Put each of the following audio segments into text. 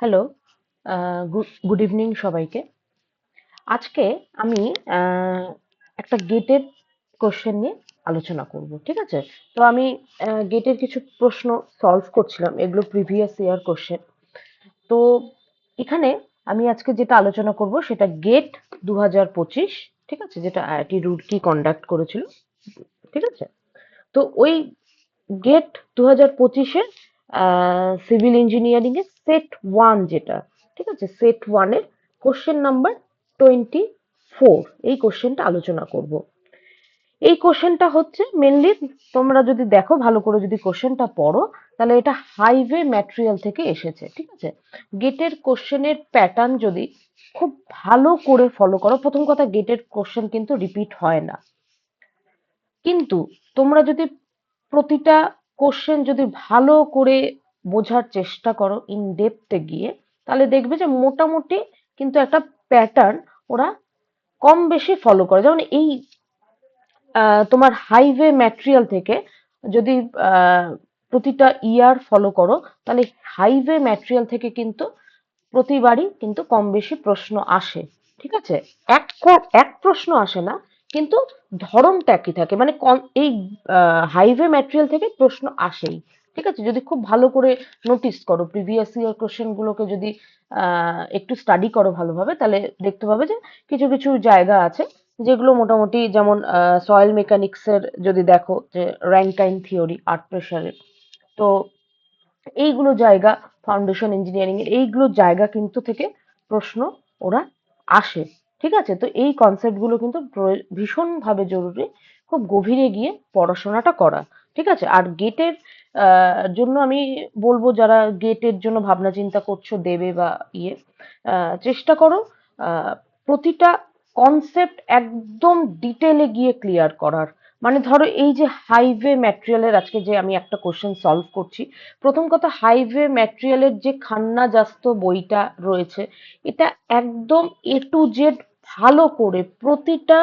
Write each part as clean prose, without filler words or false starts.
Hello, good evening সবাইকে। আজকে আমি একটা গেটের কোশ্চেন নিয়ে আলোচনা করব, ঠিক আছে? তো আমি গেটের কিছু প্রশ্ন সলভ করছিলাম, এগুলো প্রিভিয়াস ইয়ার কোশ্চেন। তো এখানে আমি আজকে যেটা আলোচনা করব সেটা গেট 2025, ঠিক আছে, যেটা আইআইটি রুড়কি কন্ডাক্ট করেছিল, ঠিক আছে? তো ওই গেট 2025-এর সিভিল ইঞ্জিনিয়ারিং এর সেট ওয়ান যেটা, ঠিক আছে, সেট ওয়ানের কোশ্চেন নাম্বার 24, এই কোশ্চেনটা আলোচনা করব। এই কোশ্চেনটা হচ্ছে মেনলি, তোমরা যদি দেখো ভালো করে, যদি কোশ্চেনটা পড়ো, তাহলে এটা হাইওয়ে ম্যাটেরিয়াল থেকে এসেছে, ঠিক আছে? গেটের কোশ্চেনের প্যাটার্ন যদি খুব ভালো করে ফলো করো, প্রথম কথা গেটের কোশ্চেন কিন্তু রিপিট হয় না, কিন্তু তোমরা যদি প্রতিটা কোশ্চেন যদি ভালো করে বোঝার চেষ্টা করো ইন ডেপথে গিয়ে, তাহলে দেখবে যে মোটামুটি কিন্তু একটা প্যাটার্ন ওরা কম বেশি ফলো করে। যেমন এই তোমার হাইওয়ে ম্যাটেরিয়াল থেকে যদি আহ, প্রতিটা ইয়ার ফলো করো, তাহলে হাইওয়ে ম্যাটেরিয়াল থেকে কিন্তু প্রতিবারই কিন্তু কম বেশি প্রশ্ন আসে, ঠিক আছে? এক প্রশ্ন আসে না, কিন্তু ধরনটা একই থাকে, মানে এই হাইওয়ে ম্যাটেরিয়াল থেকে প্রশ্ন আসেই, ঠিক আছে? যদি খুব ভালো করে নোটিস করো, প্রিভিয়াস ইয়ার কোশ্চেন গুলোকে যদি একটু স্টাডি করো ভালোভাবে, তাহলে দেখতে পাবে যে কিছু কিছু জায়গা আছে যেগুলো মোটামুটি, যেমন সয়েল মেকানিক্স এর যদি দেখো, যে র্যাঙ্কাইন থিওরি আর্ট প্রেসারের, তো এইগুলো জায়গা, ফাউন্ডেশন ইঞ্জিনিয়ারিং এর এইগুলো জায়গা কিন্তু থেকে প্রশ্ন ওরা আসে, ঠিক আছে? তো এই কনসেপ্ট গুলো কিন্তু ভীষণ ভাবে জরুরি, খুব গভীরে গিয়ে পড়াশোনাটা করা, ঠিক আছে? আর গেটের জন্য আমি বলবো, যারা গেটের জন্য ভাবনা চিন্তা করছো দেবে বা ইয়ে, চেষ্টা করো আহ, প্রতিটা কনসেপ্ট একদম ডিটেলে গিয়ে ক্লিয়ার করার। মানে ধরো এই যে হাইওয়ে ম্যাটেরিয়ালের আজকে যে আমি একটা কোশ্চেন সলভ করছি, প্রথম কথা হাইওয়ে ম্যাটেরিয়ালের যে খান্না জাস্ত বইটা রয়েছে, এটা একদম এ টু জেড ভালো করে প্রতিটা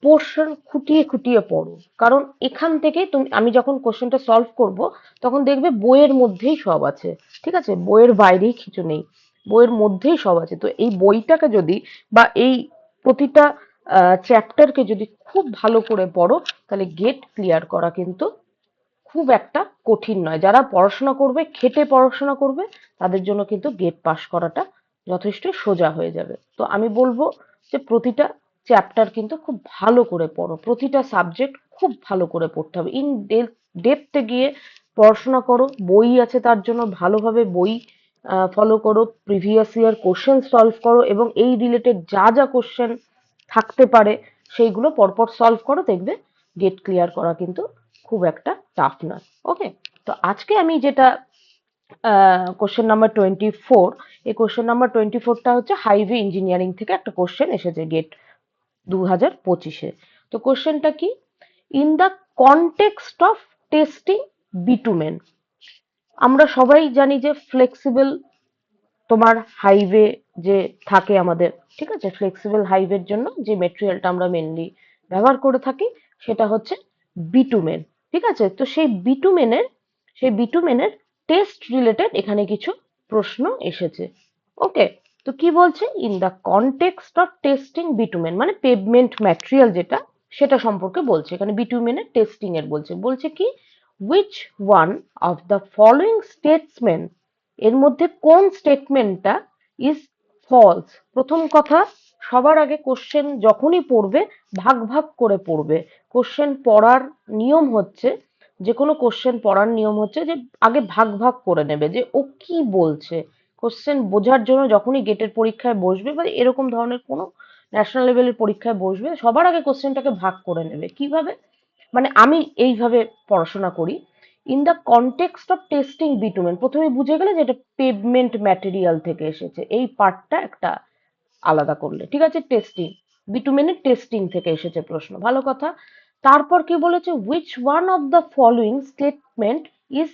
পোর্শন খুঁটিয়ে খুঁটিয়ে পড়ো। কারণ এখান থেকে তুমি, আমি যখন কোশ্চেনটা সলভ করব, তখন দেখবে বইয়ের মধ্যেই সব আছে, ঠিক আছে? বইয়ের বাইরেই কিছু নেই, বইয়ের মধ্যেই সব আছে। তো এই বইটাকে যদি, বা এই প্রতিটা চ্যাপ্টারকে যদি খুব ভালো করে পড়ো, তাহলে গেট ক্লিয়ার করা কিন্তু খুব একটা কঠিন নয়। যারা পড়াশোনা করবে, খেটে পড়াশোনা করবে, তাদের জন্য কিন্তু গেট পাস করাটা যথেষ্ট সোজা হয়ে যাবে। তো আমি বলবো যে প্রতিটা চ্যাপ্টার কিন্তু খুব ভালো করে পড়ো, প্রতিটা সাবজেক্ট খুব ভালো করে পড়তে হবে, ইন ডেপথে গিয়ে পড়াশোনা করো। বই আছে তার জন্য, ভালোভাবে বই ফলো করো, প্রিভিয়াস ইয়ার কোশ্চেন সলভ করো, এবং এই রিলেটেড যা যা কোশ্চেন থাকতে পারে সেইগুলো পরপর সলভ করো, দেখবে গেট ক্লিয়ার করা কিন্তু খুব একটা টাফ নয়। ওকে, তো আজকে আমি যেটা কোশ্চেন নাম্বার 24, এই কোশ্চেন নাম্বার 24টা হচ্ছে হাইওয়ে ইঞ্জিনিয়ারিং থেকে একটা কোশ্চেন এসেছে গেট 2025-এ। তো কোশ্চেনটা কি? In the context of testing bitumen. আমরা সবাই জানি যে ফ্লেক্সিবল তোমার হাইওয়ে যে থাকে আমাদের, ঠিক আছে? ফ্লেক্সিবল হাইওয়ের জন্য যে মেটেরিয়ালটা আমরা মেনলি ব্যবহার করে থাকি, সেটা হচ্ছে বিটুমেন, ঠিক আছে? তো সেই বিটুমেনের টেস্ট রিলেটেড এখানে কিছু প্রশ্ন এসেছে। ওকে, তো কি বলছে? In the context of testing bitumen, মানে পেভমেন্ট ম্যাটেরিয়াল যেটা, সেটা সম্পর্কে বলছে। এখানে বিটুমেনের টেস্টিং এর বলছে। বলছে কি, which one of the following statements, এর মধ্যে কোন স্টেটমেন্টটা ইজ ফলস? প্রথম কথা, সবার আগে কোশ্চেন যখনই পড়বে, ভাগ ভাগ করে পড়বে। কোশ্চেন পড়ার নিয়ম হচ্ছে, যে কোনো কোশ্চেন পড়ার নিয়ম হচ্ছে যে আগে ভাগ ভাগ করে নেবে, যে ও কি বলছে। কোশ্চেন বোঝার জন্য যখনই গেটের পরীক্ষায় বসবে, বা এরকম ধরনের কোনো ন্যাশনাল লেভেলের পরীক্ষায় বসবে, সবার আগে কোশ্চেনটাকে ভাগ করে নেবে। কিভাবে? মানে আমি এইভাবে পড়াশোনা করি। In the context of testing bitumen, প্রথমে বুঝে গেলে যে এটা পেভমেন্ট ম্যাটেরিয়াল থেকে এসেছে, এই পার্টটা একটা আলাদা করলে, ঠিক আছে? টেস্টিং, বিটুমেনের টেস্টিং থেকে এসেছে প্রশ্ন, ভালো কথা। তারপর কি বলেছে? Which one of the following statement is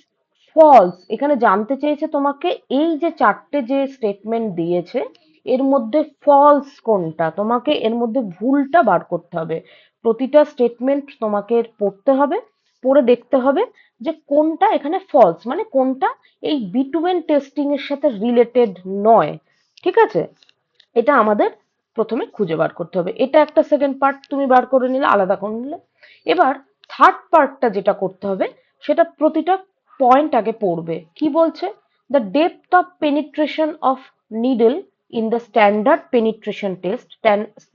false. এখানে জানতে চেয়েছে তোমাকে, এই যে চারটে যে স্টেটমেন্ট দিয়েছে, এর মধ্যে ফলস কোনটা, তোমাকে এর মধ্যে ভুলটা বার করতে হবে। প্রতিটা স্টেটমেন্ট তোমাকে পড়তে হবে, পড়ে দেখতে হবে যে কোনটা এখানে ফলস, মানে কোনটা এই বিটুমেন টেস্টিং এর সাথে রিলেটেড নয়। ঠিক আছে, এটা আমাদের প্রথমে খুঁজে বার করতে হবে। এটা একটা সেকেন্ড পার্ট তুমি বার করে নিলে, আলাদা করে নিলে। এবার থার্ড পার্টটা যেটা করতে হবে, সেটা প্রতিটা পয়েন্ট আগে পড়বে। কি বলছে? The depth of penetration of needle in the standard penetration test.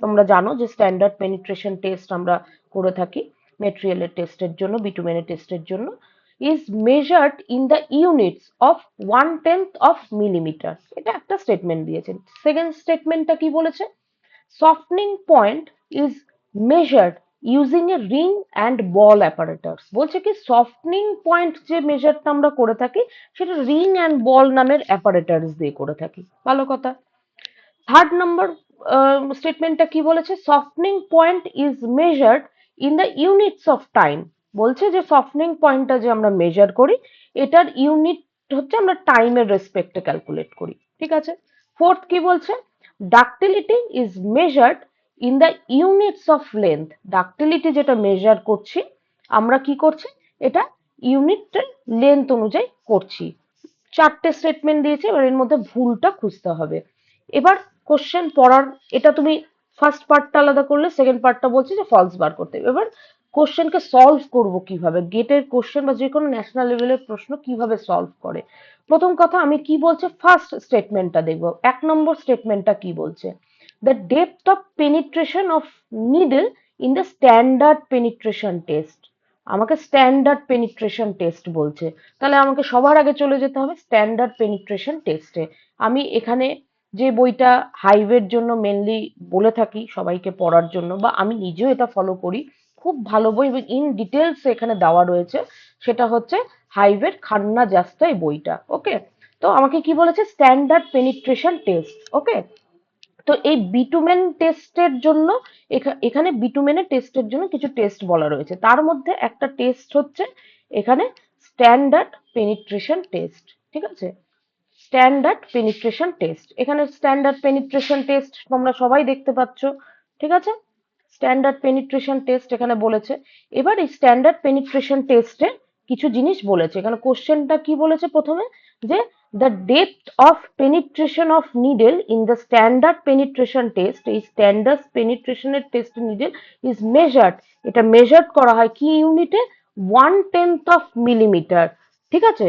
তোমরা জানো যে স্ট্যান্ডার্ড পেনিট্রেশন টেস্ট আমরা করে থাকি মেটেরিয়ালের টেস্টের জন্য, বিটুমেনের টেস্টের জন্য, is measured in the units of 1/10 of millimeter। এটা একটা স্টেটমেন্ট দিয়েছেন। সেকেন্ড স্টেটমেন্টটা কি বলেছে? softening point is measured using a ring and ball apparatus। বলছে কি softening point যে মেজারটা আমরা করে থাকি সেটা রিং অ্যান্ড বল নামের অ্যাপারেটাস দিয়ে করে থাকি। ভালো কথা। থার্ড নম্বর স্টেটমেন্টটা কি বলেছে? Softening point is measured in the units of time. বলছে যে সফটনিং পয়েন্টটা যে আমরা মেজার করি, এটার ইউনিট হচ্ছে আমরা টাইমের রেসপেক্টে ক্যালকুলেট করি। ঠিক আছে। ফোর্থ কি বলছে? Ductility is measured in the units of length. Ductility যেটা মেজার করছি আমরা কি করছি, এটা ইউনিটের লেন্থ অনুযায়ী করছি। চারটে স্টেটমেন্ট দিয়েছে, এবার এর মধ্যে ভুলটা খুঁজতে হবে। এবার কোশ্চেন পড়ার, এটা তুমি ফার্স্ট পার্টটা আলাদা করলে, সেকেন্ড পার্টটা বলছি যে ফলস বার করতে হবে। এবার কোশ্চেনকে সলভ করব কিভাবে, গেটের কোশ্চেন বা যে কোনো ন্যাশনাল লেভেলের প্রশ্ন কিভাবে সলভ করে। প্রথম কথা আমি কি বলছে, ফার্স্ট স্টেটমেন্টটা দেখব। এক নম্বর স্টেটমেন্টটা কি বলছে? The depth of penetration of needle in the standard penetration test. আমাকে স্ট্যান্ডার্ড পেনিট্রেশন টেস্ট বলছে, তাহলে আমাকে সবার আগে চলে যেতে হবে স্ট্যান্ডার্ড পেনিট্রেশন টেস্টে। আমি এখানে যে বইটা হাইওয়ের জন্য মেনলি বলে থাকি সবাইকে পড়ার জন্য, বা আমি নিজেও এটা ফলো করি, খুব ভালো বই এবং ইন ডিটেলস এখানে দেওয়া রয়েছে, সেটা হচ্ছে হাইওয়ের খান্না জাস্তা এই বইটা। ওকে, তো আমাকে কি বলেছে? Standard penetration test. ওকে, তো এই বিটুমেন টেস্টের জন্য এখানে বিটুমেনের টেস্টের জন্য কিছু টেস্ট বলা রয়েছে, তার মধ্যে একটা টেস্ট হচ্ছে এখানে স্ট্যান্ডার্ড পেনিট্রেশন টেস্ট। ঠিক আছে, স্ট্যান্ডার্ড পেনিট্রেশন টেস্ট। এখানে স্ট্যান্ডার্ড পেনিট্রেশন টেস্ট তোমরা সবাই দেখতে পাচ্ছ। ঠিক আছে, স্ট্যান্ডার্ড পেনিট্রেশন টেস্ট এখানে বলেছে। এবার এই স্ট্যান্ডার্ড পেনিট্রেশন টেস্টে কিছু জিনিস বলেছে। এখানে কোশ্চেনটা কি বলেছে প্রথমে, যে the depth of penetration of needle in the standard penetration test. এই স্ট্যান্ডার্ড পেনিট্রেশনের টেস্ট নিডল ইজ মেজার্ড, এটা মেজার্ড করা হয় কি ইউনিটে? 1/10 অফ মিলিমিটার। ঠিক আছে,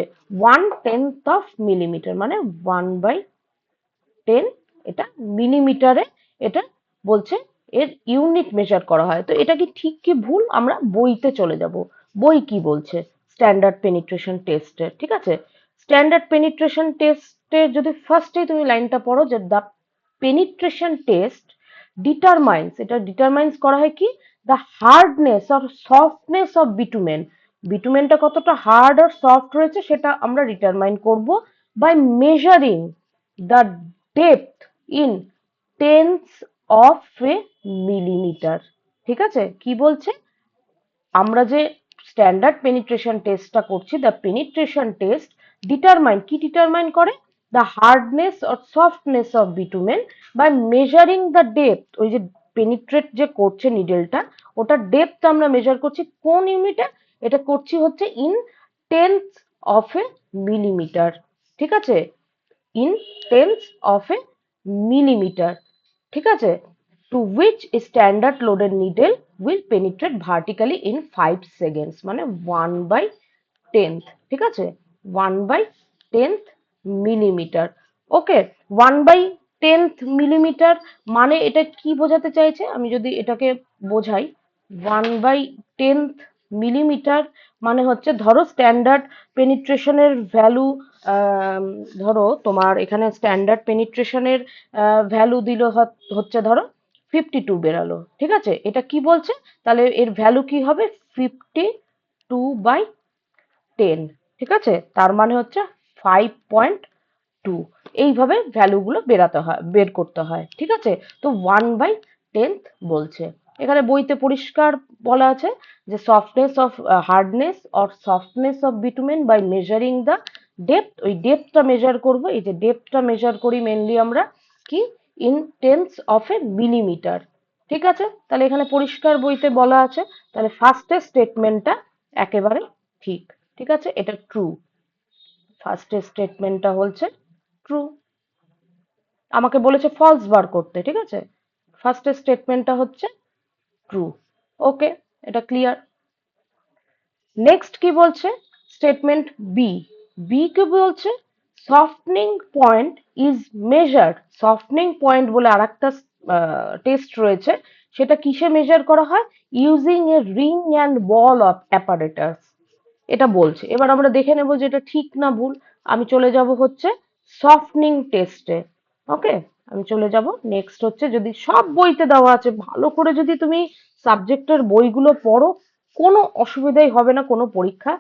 1/10 অফ মিলিমিটার মানে 1/10, এটা মিলিমিটারে এটা বলছে এর ইউনিট মেজার করা হয়। তো এটা কি ঠিক কি ভুল, আমরা বইতে চলে যাব। বই কি বলছে স্ট্যান্ডার্ড পেনিট্রেশন টেস্টে? ঠিক আছে, স্ট্যান্ডার্ড পেনিট্রেশন টেস্টে যদি ফার্স্টেই তুমি লাইনটা পড়ো, যে দ্য পেনিট্রেশন টেস্ট ডিটারমাইন্স, এটা ডিটারমাইন্স করা হয় কি? The hardness or softness of bitumen. বিটুমেনটা কতটা হার্ড আর সফট রয়েছে সেটা আমরা ডিটারমাইন করব by measuring the depth in tense of a millimetre. ঠিক আছে, কি বলছে? আমরা যে স্ট্যান্ডার্ড পেনিট্রেশন টেস্টটা করছি, দ্য পেনিট্রেশন টেস্ট ডিটারমাইন, কি ডিটারমাইন করে? The hardness or softness of bitumen by measuring the depth. ওই যে পেনিট্রেট যে করছে নিডেলটা, ওটার ডেপথ আমরা মেজার করছি কোন ইউনিটে? এটা করছি হচ্ছে in tenth of a millimetre. ঠিক আছে, in tense of a millimetre. ঠিক আছে, to which standard loaded needle will penetrate vertically in 5 seconds, মানে 1/10। ঠিক আছে, 1/10 মিলিমিটার। ওকে, 1/10 মিলিমিটার মানে এটা কি বোঝাতে চাইছে? আমি যদি এটাকে বোঝাই, 1/10 মিলিমিটার মানে হচ্ছে, ধরো স্ট্যান্ডার্ড পেনিট্রেশনের ভ্যালু, ধরো তোমার এখানে স্ট্যান্ডার্ড পেনিট্রেশনের ভ্যালু দিল হচ্ছে ধরো 52 বেরালো। ঠিক আছে, এটা কি বলছে? তাহলে এর ভ্যালু কি হবে? 52/10। ঠিক আছে, তার মানে হচ্ছে 5.2। এইভাবে ভ্যালুগুলো বের করতে হয়। ঠিক আছে, তো 1/10 বলছে। এখানে বইতে পরিষ্কার বলা আছে যে softness of hardness or softness of bitumen by measuring the depth. ওই ডেপথটা মেজার করব, এই যে ডেপথটা মেজার করি মেনলি আমরা কি? In tense of a millimetre. ঠিক আছে, তাহলে এখানে পরিষ্কার বইতে বলা আছে। তাহলে ফার্স্টের স্টেটমেন্টটা একেবারে ঠিক। ঠিক আছে, এটা ট্রু। ফার্স্টের স্টেটমেন্টটা হচ্ছে ট্রু। আমাকে বলেছে ফলস বার করতে, ঠিক আছে। ফার্স্টের স্টেটমেন্টটা হচ্ছে ট্রু। ওকে, এটা ক্লিয়ার। নেক্সট কি বলছে, স্টেটমেন্ট বি। বি কি বলছে, সফটনিং পয়েন্ট ইজ মেজার্ড। সফটনিং পয়েন্ট বলে আরেকটা টেস্ট রয়েছে, সেটা কিসে মেজার করা হয়, using a ring and ball of apparatus. এটা বলছে, এবার আমরা দেখে নেব যে এটা ঠিক না ভুল। আমি চলে যাব হচ্ছে সফটনিং টেস্টে। ওকে, আমি চলে যাব। নেক্সট হচ্ছে, যদি সব বইতে দেওয়া আছে, ভালো করে যদি তুমি সাবজেক্টের বইগুলো পড়ো, কোনো অসুবিধাই হবে না কোনো পরীক্ষা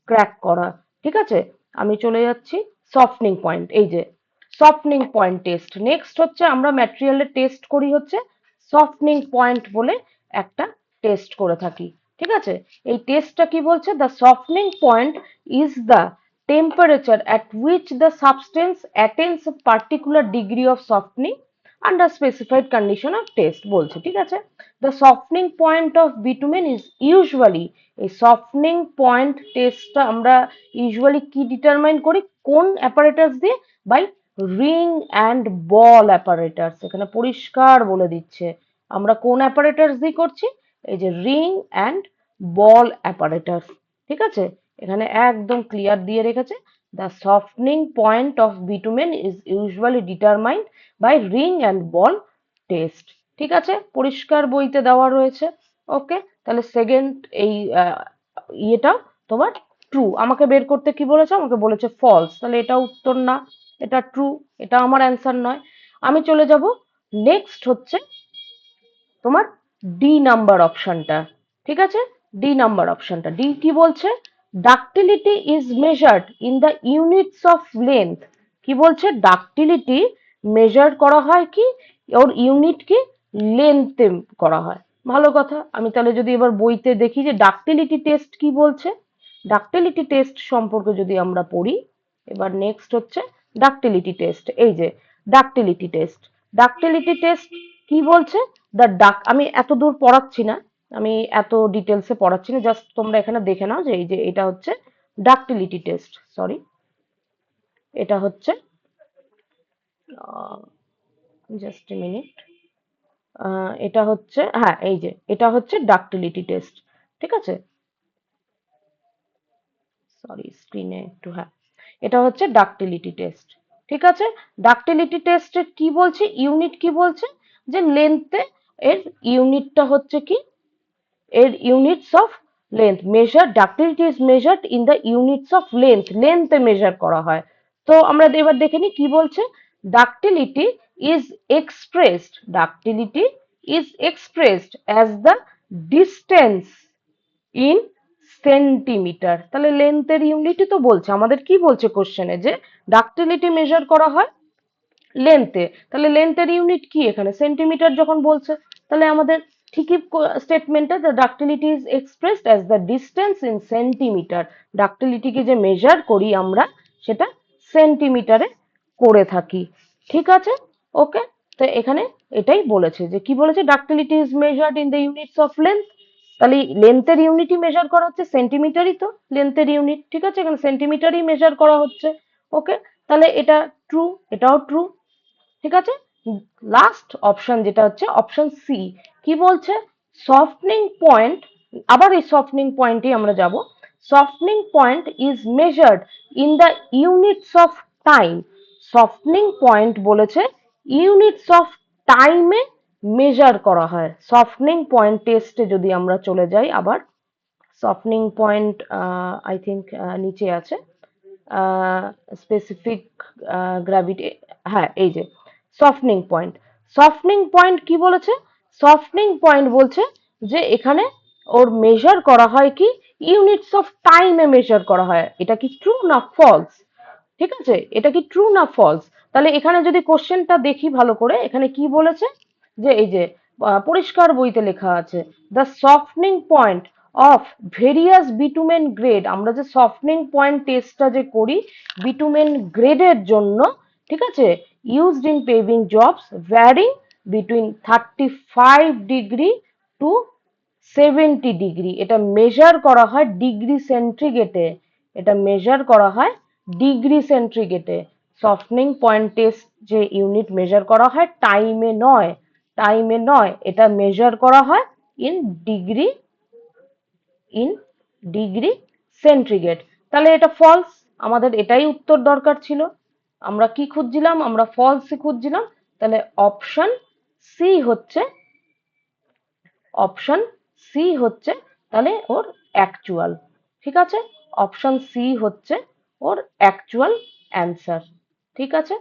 ক্র্যাক করা। ঠিক আছে, আমি চলে যাচ্ছি সফটনিং পয়েন্ট। এই যে সফটনিং পয়েন্ট টেস্ট। নেক্সট হচ্ছে, আমরা ম্যাটেরিয়ালের টেস্ট করি হচ্ছে সফটনিং পয়েন্ট বলে একটা টেস্ট করে থাকি। ঠিক আছে, এই টেস্টটা কি বলছে, the softening point is the temperature at which the substance attains a particular degree of softening under specified condition of test বলছে। ঠিক আছে, the softening point of bitumen is usually, এই softening point টেস্টটা আমরা ইউজুয়ালি কি determine করি, কোন apparatus দিয়ে, by ring and ball apparatus. এখানে পরিষ্কার বলে দিচ্ছে আমরা কোন অ্যাপারেটাস দিয়ে করছি, এই যে রিং অ্যান্ড বল অ্যাপারেটাস। ঠিক আছে, এখানে একদম ক্লিয়ার দিয়ে রেখেছে, the softening point of bitumen is usually determined by ring and ball test. ঠিক আছে, পরিষ্কার বইতে দেওয়া রয়েছে। ওকে, তাহলে সেকেন্ড এই ইয়েটা তোমার ট্রু। আমাকে বের করতে কি বলেছে, আমাকে বলেছে ফলস, তাহলে এটা উত্তর না, এটা ট্রু, এটা আমার অ্যান্সার নয়। আমি চলে যাব, নেক্সট হচ্ছে তোমার ডি নাম্বার অপশনটা। ঠিক আছে, ডি নাম্বার অপশনটা, ডি কি বলছে, ductility is measured in the units of length. কি বলছে, ডাক্টিলিটি মেজার করা হয় কি, ওর ইউনিট কি, লেন্থে করা হয়। ভালো কথা, আমি তাহলে যদি এবার বইতে দেখি যে ডাক্টিলিটি টেস্ট কি বলছে, ডাক্টিলিটি টেস্ট সম্পর্কে যদি আমরা পড়ি, এবার নেক্সট হচ্ছে ডাক্টিলিটি টেস্ট। এই যে ডাক্টিলিটি টেস্ট, ডাক্টিলিটি টেস্ট কি বলছে, দ্য ডাক, আমি এত দূর পড়াচ্ছি না, আমি এত ডিটেলসে পড়াচ্ছি না, জাস্ট তোমরা এখানে দেখে নাও যে এই যে এটা হচ্ছে ডাক্টিলিটি টেস্ট। সরি, এটা হচ্ছে জাস্ট এ মিনিট, এটা হচ্ছে, হ্যাঁ এই যে এটা হচ্ছে ডাক্টিলিটি টেস্ট। ঠিক আছে, সরি স্ক্রিনে একটু, হ্যাঁ এটা হচ্ছে ডাক্টিলিটি টেস্ট। ঠিক আছে, ডাক্টিলিটি টেস্টের কি বলছে, ইউনিট কি বলছে, যে লেন্থে এর ইউনিটটা হচ্ছে কি, এর units of length measure, ductility is measured in the units of length, লেন্থে মেজার করা হয়। তো আমরা এবার দেখে নিই কি বলছে, ductility is expressed, ductility is expressed as the distance in centimetre. তাহলে লেন্থের ইউনিটই তো বলছে আমাদের, কি বলছে কোশ্চেনে, যে ডাক্টিলিটি মেজার করা হয় লেন্থে, তাহলে লেন্থের ইউনিট কি এখানে, সেন্টিমিটার যখন বলছে, তাহলে আমাদের ঠিকই স্টেটমেন্টে, the ductility is expressed as the distance in centimetre, ডাক্টিলিটিকে যে মেজার করি আমরা সেটা সেন্টিমিটারে করে থাকি। ঠিক আছে, ওকে, তো এখানে এটাই বলেছে, যে কি বলেছে, ductility is measured in the units of length, তাহলে লেন্থের ইউনিটই মেজার করা হচ্ছে সেন্টিমিটারই তো লেন্থের ইউনিট। ঠিক আছে, এখানে সেন্টিমিটারই মেজার করা হচ্ছে। ওকে, তাহলে এটা ট্রু, এটাও ট্রু। ঠিক আছে, লাস্ট অপশন যেটা হচ্ছে অপশন সি, কি বলছে, সফটনিং পয়েন্ট, আবার এই সফটনিং পয়েন্টে আমরা যাব, softening point is measured in the units of time. Softening point বলেছে ইউনিটস অফ টাইমে মেজার করা হয়। সফটনিং পয়েন্ট টেস্টে যদি আমরা চলে যাই, আবার সফটনিং পয়েন্ট আই থিঙ্ক নিচে আছে, স্পেসিফিক গ্র্যাভিটি, হ্যাঁ এই যে সফটনিং পয়েন্ট। সফটনিং পয়েন্ট কি বলেছে, সফটনিং পয়েন্ট বলছে যে এখানে ওর মেজার করা হয় কি, ইউনিটস অফ টাইমে মেজার করা হয়। এটা কি ট্রু না ফলস, ঠিক আছে, এটা কি ট্রু না ফলস। তাহলে এখানে যদি কোশ্চেনটা দেখি ভালো করে, এখানে কি বলেছে, যে এই যে পরিষ্কার বইতে লেখা আছে, the softening point of various bitumen grade, আমরা যে সফটনিং পয়েন্ট টেস্টটা যে করি বিটুমেন গ্রেডের জন্য, ঠিক আছে, used in paving jobs varying between 35 degree to 70 degree. এটা মেজার করা হয় ডিগ্রি সেন্টিগ্রেডে। এটা মেজার করা হয় ডিগ্রি সেন্টিগ্রেডে। সফটনিং পয়েন্ট টেস্ট যে ইউনিট মেজার করা হয় টাইমে নয়, এটা মেজার করা হয় in degree in degree centigrade. তাহলে এটা ফলস, আমাদের এটাই উত্তর দরকার ছিল। আমরা কি খুঁজছিলাম? আমরা ফলসই খুঁজছিলাম। তাহলে সি হচ্ছে অপশন সি হচ্ছে তাহলে ওর অ্যাকচুয়াল। ঠিক আছে, অপশন সি হচ্ছে ওর অ্যাকচুয়াল অ্যান্সার। ঠিক আছে,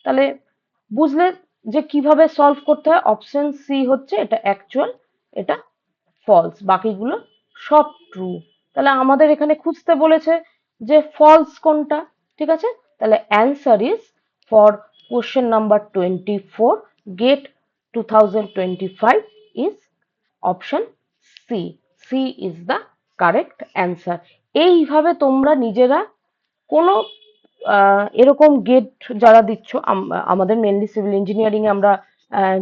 তাহলে বুঝলে যে কিভাবে সলভ করতে হয়। অপশন সি হচ্ছে এটা অ্যাকচুয়াল, এটা ফলস, বাকিগুলো সব ট্রু। তাহলে আমাদের এখানে খুঁজতে বলেছে যে ফলস কোনটা। ঠিক আছে, তাহলে answer is for question number 24 gate 2025 is option C. C is the correct answer. এইভাবে তোমরা নিজেরা কোনো এরকম গেট যারা দিচ্ছ, আমাদের মেনলি সিভিল ইঞ্জিনিয়ারিং এ আমরা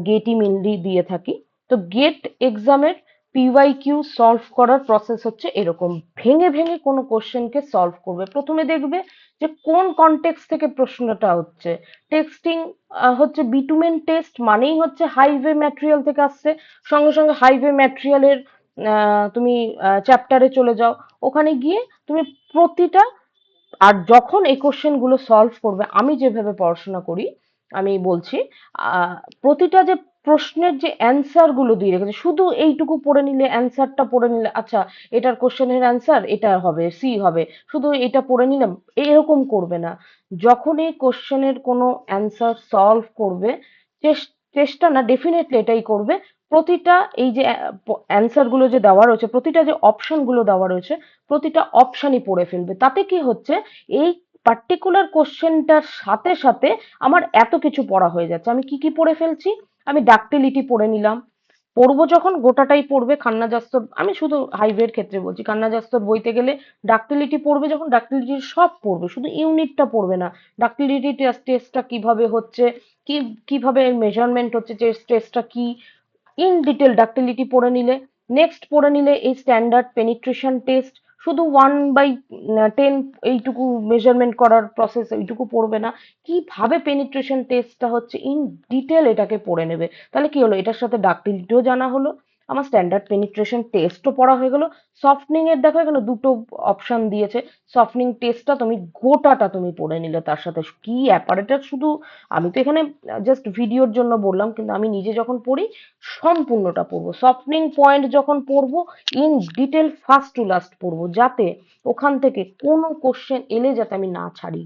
গেটই মেনলি দিয়ে থাকি। তো গেট এক্সামের পিওয়াইকিউ সলভ করার প্রসেস হচ্ছে এরকম, ভেঙে ভেঙে কোনো কোশ্চেনকে সলভ করবে। প্রথমে দেখবে যে কোন কনটেক্সট থেকে প্রশ্নটা হচ্ছে। টেক্সটিং হচ্ছে বিটুমেন টেস্ট মানেই হচ্ছে হাইওয়ে ম্যাটেরিয়াল থেকে আসছে, সঙ্গে সঙ্গে হাইওয়ে ম্যাটেরিয়ালের তুমি চ্যাপ্টারে চলে যাও, ওখানে গিয়ে তুমি প্রতিটা, আর যখন এই কোশ্চেন গুলো সলভ করবে, আমি যেভাবে পড়াশোনা করি আমি বলছি, আহ, প্রতিটা যে প্রশ্নের যে অ্যান্সার গুলো দিয়ে রেখেছে, শুধু এইটুকু পড়ে নিলে, অ্যান্সারটা পড়ে নিলে আচ্ছা এটার কোশ্চেনের অ্যান্সার এটা হবে, সি হবে, শুধু এটা পড়ে নিলাম, এরকম করবে না। যখন এই কোশ্চেনের কোনো অ্যান্সার সলভ করবে, চেষ্টা না, ডেফিনেটলি এটাই করবে, প্রতিটা এই যে অ্যান্সার গুলো যে দেওয়া রয়েছে, প্রতিটা যে অপশন গুলো দেওয়া রয়েছে, প্রতিটা অপশনই পড়ে ফেলবে। তাতে কি হচ্ছে, এই পার্টিকুলার কোশ্চেনটার সাথে সাথে আমার এত কিছু পড়া হয়ে যাচ্ছে। আমি কি কি পড়ে ফেলছি? আমি ডাক্টিলিটি পড়ে নিলাম, পড়বো যখন গোটাটাই পড়বে। খান্না জাস্তর, আমি শুধু হাইওয়ের ক্ষেত্রে বলছি, খান্না জাস্তর বইতে গেলে ডাক্টিলিটি পড়বে, যখন ডাক্টিলিটির সব পড়বে, শুধু ইউনিটটা পড়বে না। ডাক্টিলিটি টেস্টটা কিভাবে হচ্ছে, কি কিভাবে মেজারমেন্ট হচ্ছে, টেস্টটা কি, ইন ডিটেল ডাক্টিলিটি পড়ে নিলে, নেক্সট পড়ে নিলে এই স্ট্যান্ডার্ড পেনিট্রেশন টেস্ট, শুধু 1/10 এইটুকু মেজারমেন্ট করার প্রসেস এইটুকু পড়বে না, কিভাবে পেনিট্রেশন টেস্টটা হচ্ছে ইন ডিটেল এটাকে পড়ে নেবে। তাহলে কি হলো, এটার সাথে ডাক্টিলিটিও জানা হলো, আমার স্ট্যান্ডার্ড পেনিট্রেশন টেস্টও পড়া হয়ে গেল। সফটনিং এর দেখো এখানে দুটো অপশন দিয়েছে, সফটনিং টেস্টটা তুমি গোটাটা তুমি পড়ে নিলে, তার সাথে কি অ্যাপারেটাস, শুধু আমি তো এখানে জাস্ট ভিডিওর জন্য বললাম, কিন্তু আমি নিজে যখন পড়ি সম্পূর্ণটা পড়বো। সফটনিং পয়েন্ট যখন পড়বো, in detail first to last পড়বো, যাতে ওখান থেকে কোনো কোশ্চেন এলে যাতে আমি না ছাড়ি।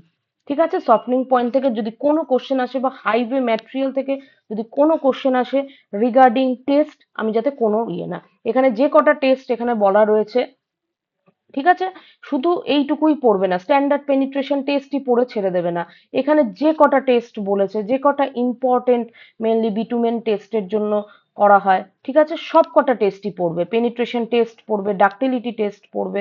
ঠিক আছে, সফটনিং পয়েন্ট থেকে যদি কোনো কোশ্চেন আসে, বা হাইওয়ে ম্যাটেরিয়াল থেকে যদি কোনো কোশ্চেন আসে রিগার্ডিং টেস্ট, আমি যাতে কোনো না, এখানে যে কটা টেস্ট এখানে বলা রয়েছে, ঠিক আছে, শুধু এইটুকুই পড়বে না, স্ট্যান্ডার্ড পেনিট্রেশন টেস্টই পড়ে ছেড়ে দেবে না। এখানে যে কটা টেস্ট বলেছে, যে কটা ইম্পর্টেন্ট মেনলি বিটুমেন টেস্টের জন্য করা হয়, ঠিক আছে, সব কটা টেস্টই পড়বে। পেনিট্রেশন টেস্ট পড়বে, ডাক্টিলিটি টেস্ট পড়বে,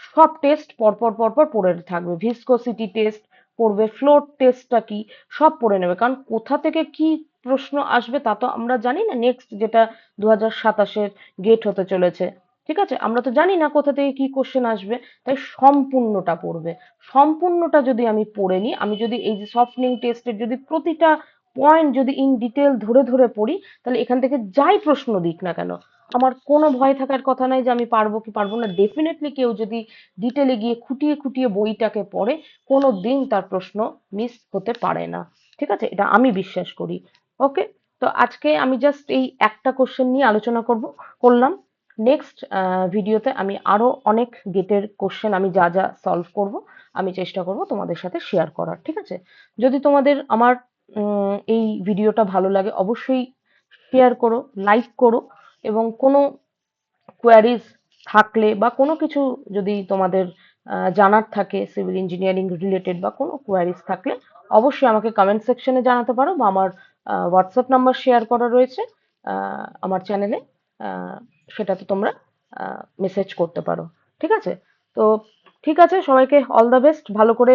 সব টেস্ট পরপর পরপর পড়ে থাকবে। ভিসকোসিটি টেস্ট পড়বে, ফ্লোট টেস্টটা কি, সব পড়ে নেবে। কারণ কোথা থেকে কি প্রশ্ন আসবে তা তো আমরা জানি না, নেক্সট যেটা 2027-এর গেট হতে চলেছে, ঠিক আছে, আমরা তো জানি না কোথা থেকে কি কোশ্চেন আসবে। তাই সম্পূর্ণটা পড়বে। সম্পূর্ণটা যদি আমি পড়ে নিই, আমি যদি এই যে সফটনিং টেস্টের যদি প্রতিটা পয়েন্ট যদি ইন ডিটেল ধরে ধরে পড়ি, তাহলে এখান থেকে যাই প্রশ্ন দিক না কেন, আমার কোনো ভয় থাকার কথা নাই যে আমি পারবো কি পারবো না। ডেফিনেটলি কেউ যদি ডিটেলে গিয়ে খুঁটিয়ে খুঁটিয়ে বইটাকে পড়ে, কোনো দিন তার প্রশ্ন মিস হতে পারে না। ঠিক আছে, এটা আমি বিশ্বাস করি। ওকে, তো আজকে আমি জাস্ট এই একটা কোশ্চেন নিয়ে আলোচনা করলাম। নেক্সট ভিডিওতে আমি আরো অনেক গেটের কোশ্চেন আমি যা যা সলভ করব, আমি চেষ্টা করব তোমাদের সাথে শেয়ার করার। ঠিক আছে, যদি তোমাদের আমার এই ভিডিওটা ভালো লাগে, অবশ্যই শেয়ার করো, লাইক করো, এবং কোনো কোয়ারিজ থাকলে বা কোনো কিছু যদি তোমাদের জানার থাকে সিভিল ইঞ্জিনিয়ারিং রিলেটেড, বা কোনো কোয়ারিজ থাকলে অবশ্যই আমাকে কমেন্ট সেকশনে জানাতে পারো, বা আমার হোয়াটসঅ্যাপ নাম্বার শেয়ার করা রয়েছে আমার চ্যানেলে, সেটাতে তোমরা মেসেজ করতে পারো। ঠিক আছে, তো ঠিক আছে, সবাইকে অল দ্য বেস্ট। ভালো করে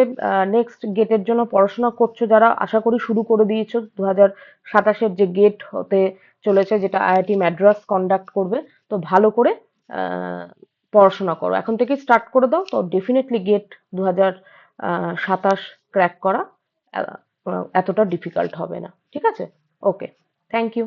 নেক্সট গেটের জন্য পড়াশোনা করছো যারা, আশা করি শুরু করে দিয়েছো। 2027-এর যে গেট হতে চলেছে, যেটা আইআইটি মাদ্রাজ কন্ডাক্ট করবে, তো ভালো করে পড়াশোনা করো, এখন থেকে স্টার্ট করে দাও, তো ডেফিনেটলি গেট 2027 ক্র্যাক করা এতটা ডিফিকাল্ট হবে না। ঠিক আছে? ওকে, থ্যাংক ইউ।